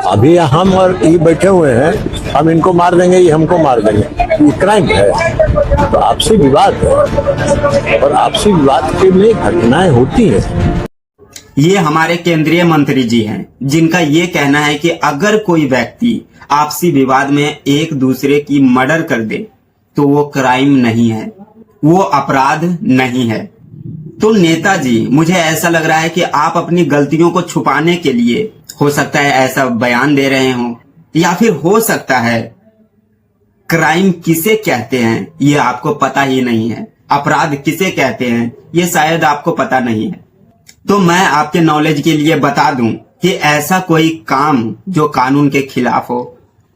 अभी हम और ये बैठे हुए हैं, हम इनको मार देंगे, ये हमको मार देंगे, ये क्राइम है। तो आपसी विवाद है और आपसी विवाद के लिए घटनाएं होती हैं। ये हमारे केंद्रीय मंत्री जी हैं, जिनका ये कहना है कि अगर कोई व्यक्ति आपसी विवाद में एक दूसरे की मर्डर कर दे तो वो क्राइम नहीं है, वो अपराध नहीं है। तो नेताजी, मुझे ऐसा लग रहा है कि आप अपनी गलतियों को छुपाने के लिए हो सकता है ऐसा बयान दे रहे हो, या फिर हो सकता है क्राइम किसे कहते हैं ये आपको पता ही नहीं है, अपराध किसे कहते हैं ये शायद आपको पता नहीं है। तो मैं आपके नॉलेज के लिए बता दूं कि ऐसा कोई काम जो कानून के खिलाफ हो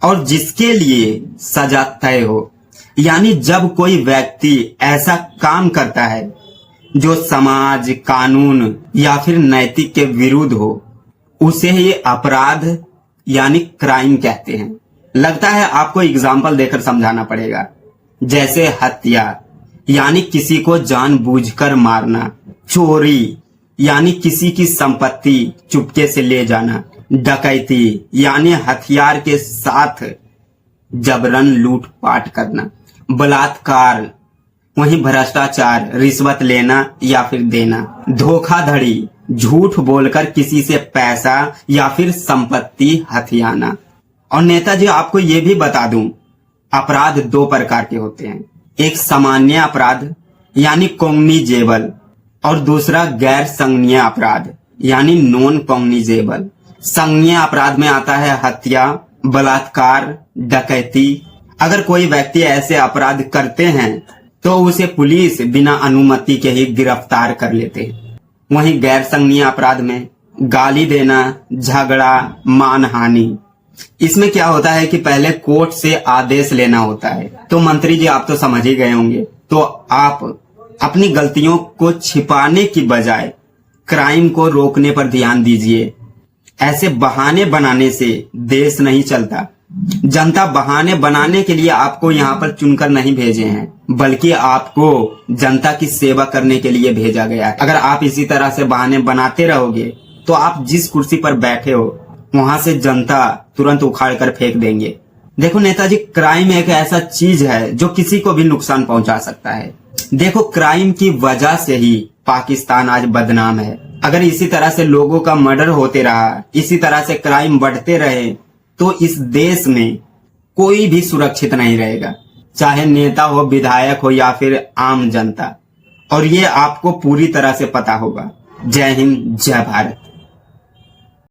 और जिसके लिए सजा तय हो, यानी जब कोई व्यक्ति ऐसा काम करता है जो समाज, कानून या फिर नैतिक के विरुद्ध हो, उसे ये अपराध यानी क्राइम कहते हैं। लगता है आपको एग्जाम्पल देकर समझाना पड़ेगा। जैसे हत्या यानी किसी को जानबूझकर मारना, चोरी यानी किसी की संपत्ति चुपके से ले जाना, डकैती यानी हथियार के साथ जबरन लूटपाट करना, बलात्कार, वहीं भ्रष्टाचार, रिश्वत लेना या फिर देना, धोखाधड़ी, झूठ बोलकर किसी से पैसा या फिर संपत्ति हथियाना। और नेताजी, आपको ये भी बता दूं, अपराध दो प्रकार के होते हैं, एक सामान्य अपराध यानी कॉग्निजेबल और दूसरा गैर संज्ञेय अपराध यानी नॉन कॉग्निजेबल। संज्ञेय अपराध में आता है हत्या, बलात्कार, डकैती। अगर कोई व्यक्ति ऐसे अपराध करते हैं तो उसे पुलिस बिना अनुमति के ही गिरफ्तार कर लेते हैं। वहीं गैर संज्ञेय अपराध में गाली देना, झगड़ा, मानहानि, इसमें क्या होता है कि पहले कोर्ट से आदेश लेना होता है। तो मंत्री जी, आप तो समझ ही गए होंगे। तो आप अपनी गलतियों को छिपाने की बजाय क्राइम को रोकने पर ध्यान दीजिए। ऐसे बहाने बनाने से देश नहीं चलता। जनता बहाने बनाने के लिए आपको यहाँ पर चुनकर नहीं भेजे हैं, बल्कि आपको जनता की सेवा करने के लिए भेजा गया है। अगर आप इसी तरह से बहाने बनाते रहोगे तो आप जिस कुर्सी पर बैठे हो वहां से जनता तुरंत उखाड़ कर फेंक देंगे। देखो नेताजी, क्राइम एक ऐसा चीज है जो किसी को भी नुकसान पहुंचा सकता है। देखो, क्राइम की वजह से ही पाकिस्तान आज बदनाम है। अगर इसी तरह से लोगों का मर्डर होते रहा, इसी तरह से क्राइम बढ़ते रहे, तो इस देश में कोई भी सुरक्षित नहीं रहेगा, चाहे नेता हो, विधायक हो या फिर आम जनता। और ये आपको पूरी तरह से पता होगा। जय हिंद, जय भारत।